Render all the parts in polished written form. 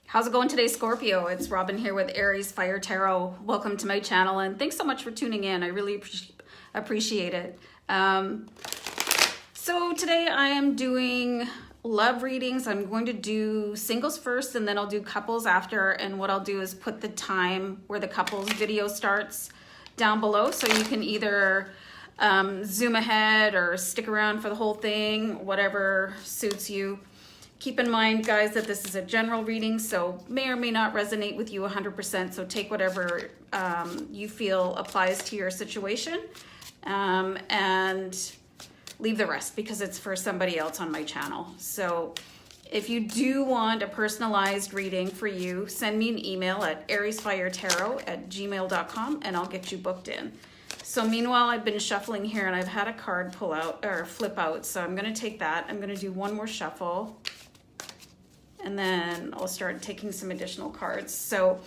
How's it going today, Scorpio? It's Robin here with AriesFireTarot. Welcome to my channel, and thanks so much for tuning in. I really appreciate it. So today I am doing love readings. I'm going to do singles first, and then I'll do couples after. And what I'll do is put the time where the couples video starts down below, so you can either zoom ahead or stick around for the whole thing, whatever suits you. Keep in mind, guys, that this is a general reading, so may or may not resonate with you 100%, so take whatever you feel applies to your situation and leave the rest because it's for somebody else on my channel. So if you do want a personalized reading for you, send me an email at AriesFireTarot@gmail.com and I'll get you booked in. So meanwhile, I've been shuffling here and I've had a card pull out or flip out, so I'm going to take that. I'm going to do one more shuffle. And then I'll start taking some additional cards. So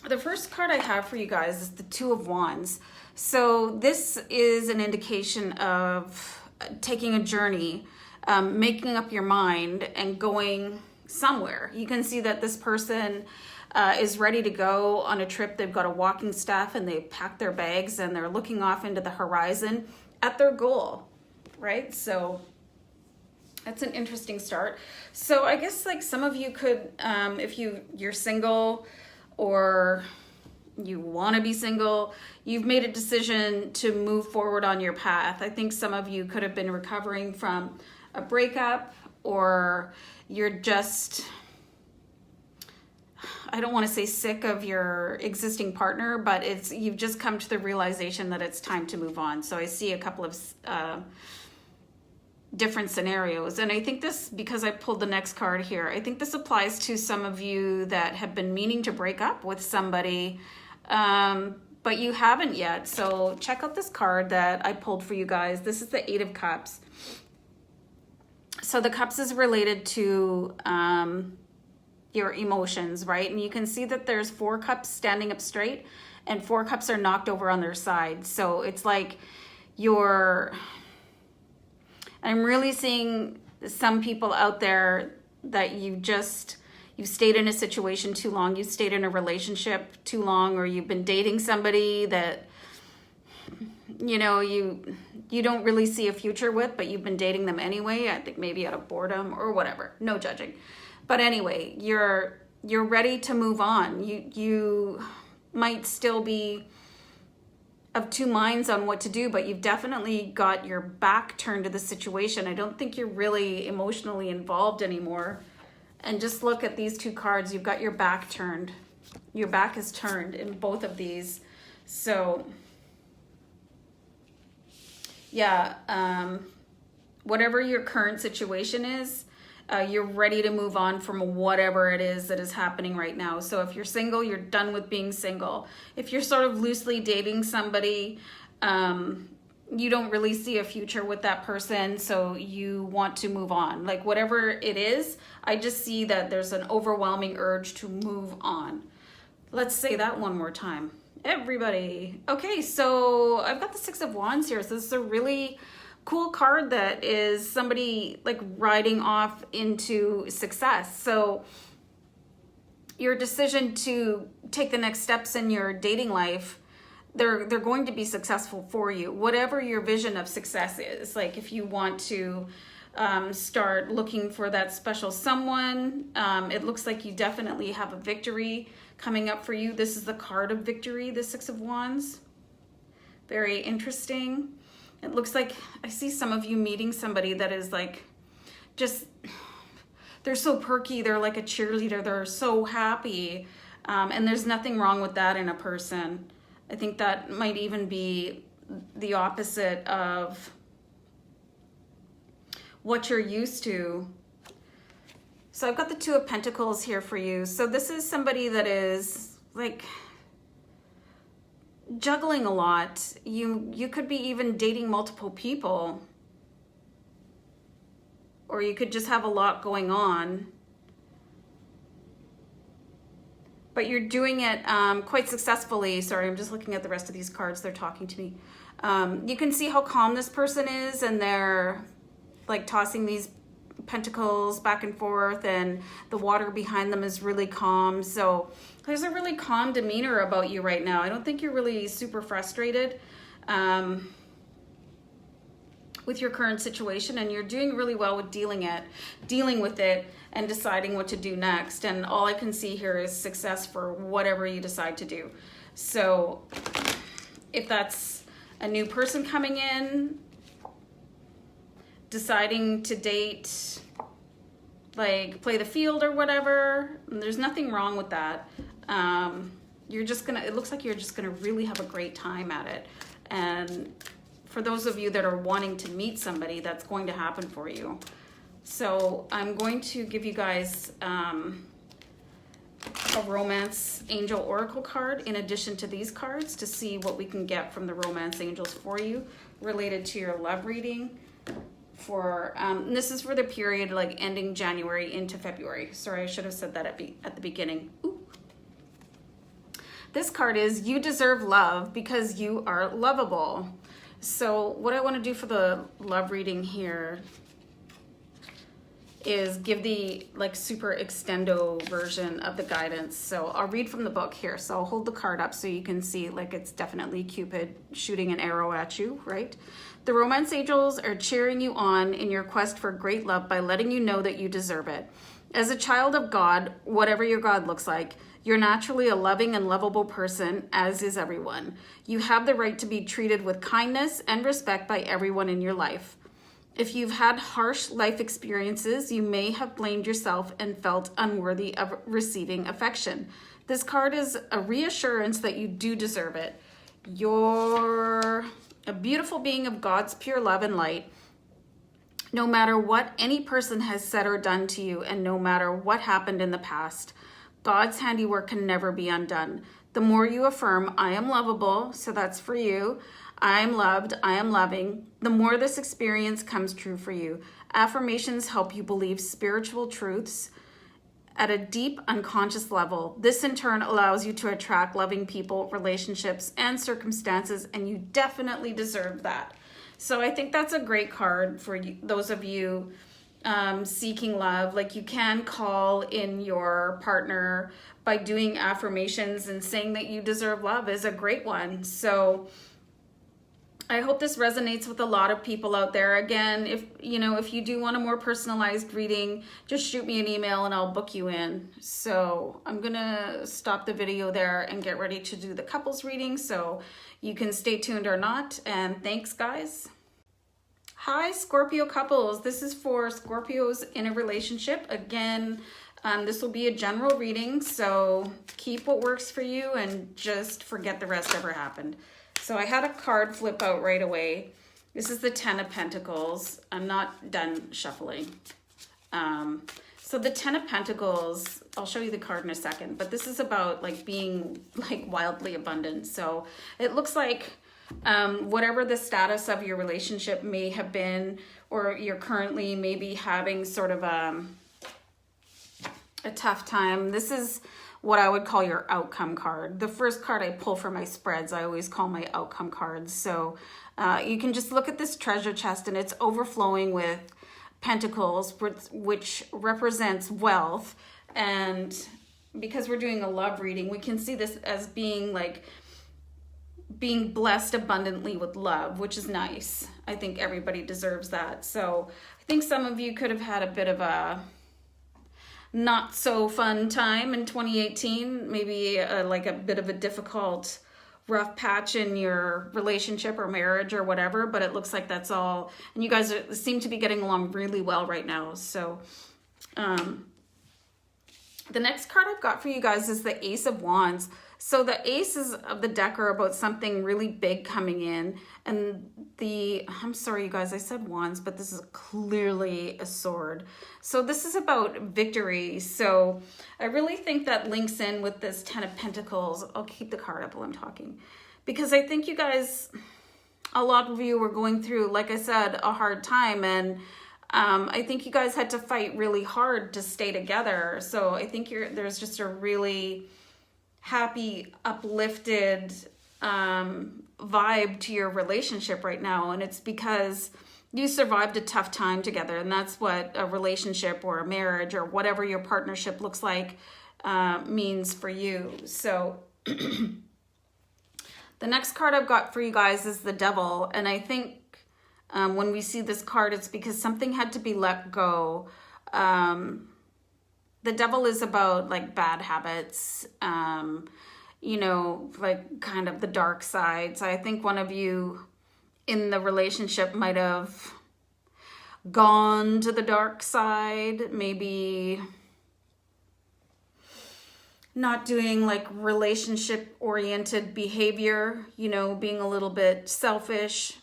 the first card I have for you guys is the Two of Wands. So this is an indication of taking a journey, making up your mind and going somewhere. You can see that this person is ready to go on a trip. They've got a walking staff and they've packed their bags and they're looking off into the horizon at their goal, right? So that's an interesting start. So I guess like some of you could, if you're single or you want to be single, you've made a decision to move forward on your path. I think some of you could have been recovering from a breakup, or you're just, I don't want to say sick of your existing partner, but you've just come to the realization that it's time to move on. So I see a couple of different scenarios, and I think this, because I pulled the next card here, I think this applies to some of you that have been meaning to break up with somebody, but you haven't yet. So check out this card that I pulled for you guys. This is the Eight of Cups. So the cups is related to your emotions, right? And you can see that there's 4 cups standing up straight and 4 cups are knocked over on their side. So it's like I'm really seeing some people out there that you've stayed in a situation too long, you've stayed in a relationship too long, or you've been dating somebody that, you know, you don't really see a future with, but you've been dating them anyway, I think maybe out of boredom or whatever, no judging. But anyway, you're ready to move on. You might still be of two minds on what to do, but you've definitely got your back turned to the situation. I don't think you're really emotionally involved anymore. And just look at these 2 cards. You've got your back turned. Your back is turned in both of these. So yeah, whatever your current situation is, you're ready to move on from whatever it is that is happening right now. So if you're single, you're done with being single. If you're sort of loosely dating somebody, you don't really see a future with that person, so you want to move on. Like whatever it is, I just see that there's an overwhelming urge to move on. Let's say that one more time, everybody. Okay, so I've got the Six of Wands here. So this is a really cool card that is somebody like riding off into success. So your decision to take the next steps in your dating life, they're going to be successful for you, whatever your vision of success is. Like if you want to start looking for that special someone, it looks like you definitely have a victory coming up for you. This is the card of victory, the Six of Wands. Very interesting. It looks like I see some of you meeting somebody that is like, just, they're so perky. They're like a cheerleader. They're so happy. And there's nothing wrong with that in a person. I think that might even be the opposite of what you're used to. So I've got the Two of Pentacles here for you. So this is somebody that is like juggling a lot. You could be even dating multiple people, or you could just have a lot going on, but you're doing it quite successfully. Sorry, I'm just looking at the rest of these cards. They're talking to me. You can see how calm this person is, and they're like tossing these pentacles back and forth, and the water behind them is really calm. So there's a really calm demeanor about you right now. I don't think you're really super frustrated with your current situation, and you're doing really well with dealing with it and deciding what to do next. And all I can see here is success for whatever you decide to do. So if that's a new person coming in, deciding to date, like play the field or whatever, there's nothing wrong with that. It looks like you're just gonna really have a great time at it. And for those of you that are wanting to meet somebody, that's going to happen for you. So I'm going to give you guys a romance angel oracle card in addition to these cards to see what we can get from the romance angels for you related to your love reading. This is for the period like ending January into February. Sorry, I should have said that at the beginning. Ooh. This card is you deserve love because you are lovable. So what I want to do for the love reading here is give the like super extendo version of the guidance. So I'll read from the book here. So I'll hold the card up so you can see like it's definitely Cupid shooting an arrow at you, right? The romance angels are cheering you on in your quest for great love by letting you know that you deserve it. As a child of God, whatever your God looks like, you're naturally a loving and lovable person, as is everyone. You have the right to be treated with kindness and respect by everyone in your life. If you've had harsh life experiences, you may have blamed yourself and felt unworthy of receiving affection. This card is a reassurance that you do deserve it. You're a beautiful being of God's pure love and light. No matter what any person has said or done to you, and no matter what happened in the past, God's handiwork can never be undone. The more you affirm, I am lovable, so that's for you. I am loved, I am loving. The more this experience comes true for you. Affirmations help you believe spiritual truths at a deep unconscious level. This in turn allows you to attract loving people, relationships, and circumstances, and you definitely deserve that. So I think that's a great card for you, those of you seeking love. Like, you can call in your partner by doing affirmations, and saying that you deserve love is a great one. So I hope this resonates with a lot of people out there. Again, if you do want a more personalized reading, just shoot me an email and I'll book you in. So I'm gonna stop the video there and get ready to do the couples reading, so you can stay tuned or not. And thanks, guys. Hi, Scorpio couples. This is for Scorpios in a relationship. Again, this will be a general reading, so keep what works for you and just forget the rest ever happened. So I had a card flip out right away. This is the 10 of Pentacles. I'm not done shuffling. So the 10 of Pentacles, I'll show you the card in a second, but this is about like being like wildly abundant. So it looks like whatever the status of your relationship may have been, or you're currently maybe having sort of a tough time. This is what I would call your outcome card. The first card I pull for my spreads, I always call my outcome cards. So you can just look at this treasure chest, and it's overflowing with pentacles, which represents wealth. And because we're doing a love reading, we can see this as being like being blessed abundantly with love, which is nice. I think everybody deserves that. So I think some of you could have had a bit of a not so fun time in 2018, maybe like a bit of a difficult, rough patch in your relationship or marriage or whatever, but it looks like that's all, and you guys seem to be getting along really well right now. So the next card I've got for you guys is the Ace of Wands. So the aces of the deck are about something really big coming in, and I'm sorry you guys, I said wands, but this is clearly a sword. So this is about victory. So I really think that links in with this 10 of Pentacles. I'll keep the card up while I'm talking, because I think you guys, a lot of you were going through, like I said, a hard time, and I think you guys had to fight really hard to stay together. So I think there's just a really happy, uplifted vibe to your relationship right now, and it's because you survived a tough time together, and that's what a relationship or a marriage or whatever your partnership looks like means for you. So the next card I've got for you guys is the Devil, and I think when we see this card, it's because something had to be let go. The Devil is about like bad habits, you know, like kind of the dark side. So I think one of you in the relationship might have gone to the dark side, maybe not doing like relationship oriented behavior, you know, being a little bit selfish.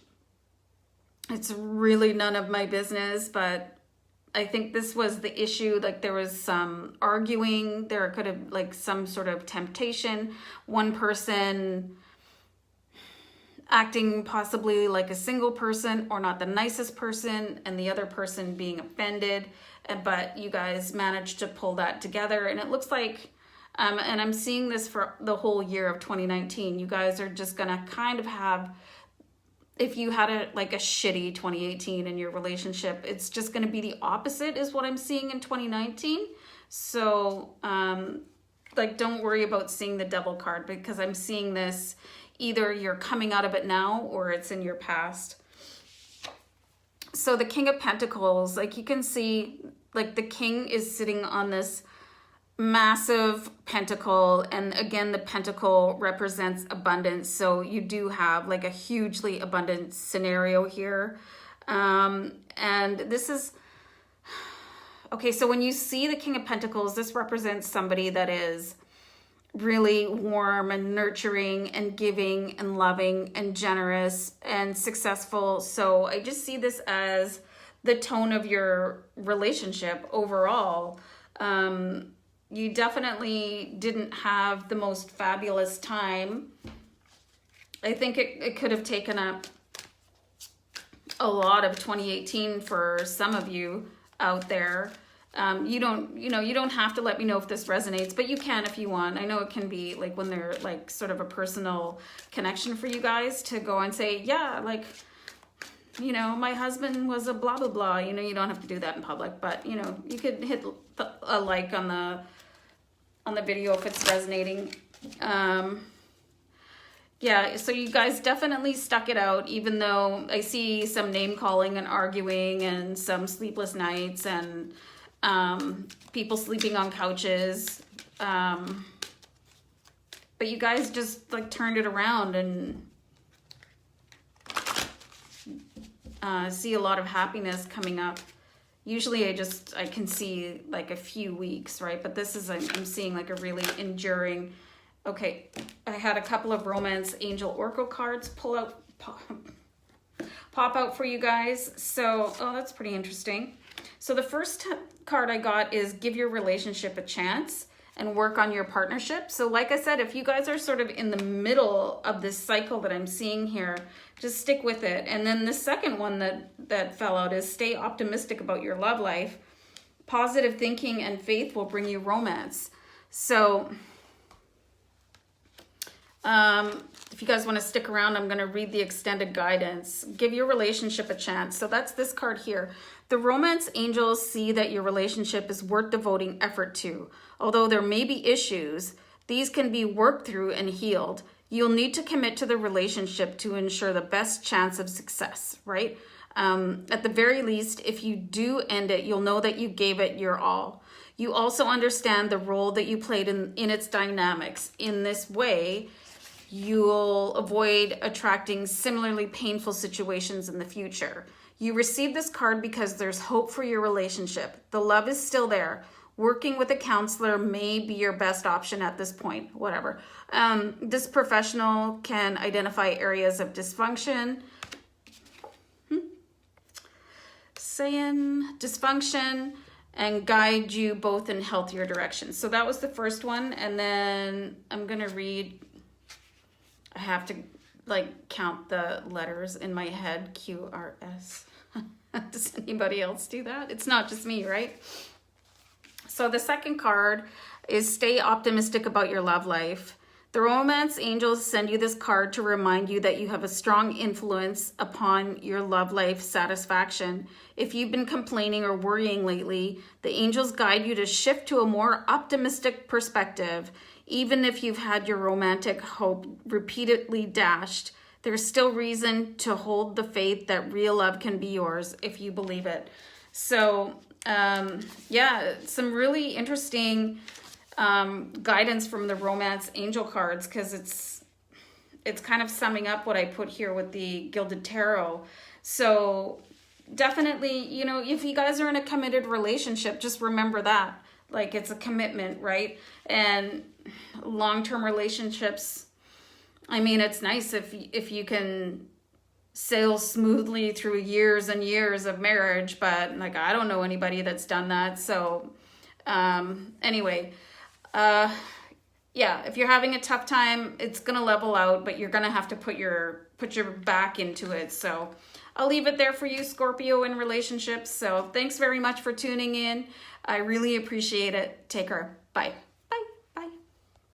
It's really none of my business, but I think this was the issue. Like there was some arguing, there could have like some sort of temptation, one person acting possibly like a single person or not the nicest person, and the other person being offended, but you guys managed to pull that together. And it looks like, and I'm seeing this for the whole year of 2019, you guys are just gonna kind of have, if you had a shitty 2018 in your relationship, it's just going to be the opposite is what I'm seeing in 2019. So like don't worry about seeing the Devil card, because I'm seeing this either you're coming out of it now or it's in your past. So the King of Pentacles, like you can see, like the king is sitting on this massive pentacle, and again the pentacle represents abundance, so you do have like a hugely abundant scenario here. And this is okay, so when you see the King of Pentacles, this represents somebody that is really warm and nurturing and giving and loving and generous and successful. So I just see this as the tone of your relationship overall. You definitely didn't have the most fabulous time. I think it could have taken up a lot of 2018 for some of you out there. You don't have to let me know if this resonates, but you can if you want. I know it can be like when they're like sort of a personal connection for you guys to go and say, yeah, like, you know, my husband was a blah, blah, blah. You know, you don't have to do that in public, but you know, you could hit a like on the video if it's resonating. Yeah, so you guys definitely stuck it out, even though I see some name calling and arguing and some sleepless nights and people sleeping on couches. But you guys just like turned it around and see a lot of happiness coming up. Usually I can see like a few weeks, right? But this is, I'm seeing like a really enduring. Okay, I had a couple of Romance Angel Oracle cards pop out for you guys. So, oh, that's pretty interesting. So the first card I got is give your relationship a chance and work on your partnership. So like I said, if you guys are sort of in the middle of this cycle that I'm seeing here, just stick with it. And then the second one that fell out is stay optimistic about your love life. Positive thinking and faith will bring you romance. So if you guys want to stick around, I'm going to read the extended guidance. Give your relationship a chance. So that's this card here. The romance angels see that your relationship is worth devoting effort to. Although there may be issues, these can be worked through and healed. You'll need to commit to the relationship to ensure the best chance of success, right? At the very least, if you do end it, you'll know that you gave it your all. You also understand the role that you played in its dynamics. In this way, you'll avoid attracting similarly painful situations in the future. You received this card because there's hope for your relationship. The love is still there. Working with a counselor may be your best option at this point, whatever. This professional can identify areas of dysfunction. Dysfunction and guide you both in healthier directions. So that was the first one. And then I'm going to read, I have to like count the letters in my head, QRS. Does anybody else do that? It's not just me, right? So the second card is stay optimistic about your love life. The romance angels send you this card to remind you that you have a strong influence upon your love life satisfaction. If you've been complaining or worrying lately, the angels guide you to shift to a more optimistic perspective. Even if you've had your romantic hope repeatedly dashed, there's still reason to hold the faith that real love can be yours if you believe it. So, yeah, some really interesting guidance from the romance angel cards, because it's kind of summing up what I put here with the Gilded Tarot. So definitely, you know, if you guys are in a committed relationship, just remember that, like, it's a commitment, right? And long-term relationships, I mean, it's nice if you can sail smoothly through years and years of marriage, but like, I don't know anybody that's done that. So anyway, yeah, if you're having a tough time, it's going to level out, but you're going to have to put your back into it. So I'll leave it there for you, Scorpio, in relationships. So thanks very much for tuning in. I really appreciate it. Take care. Bye.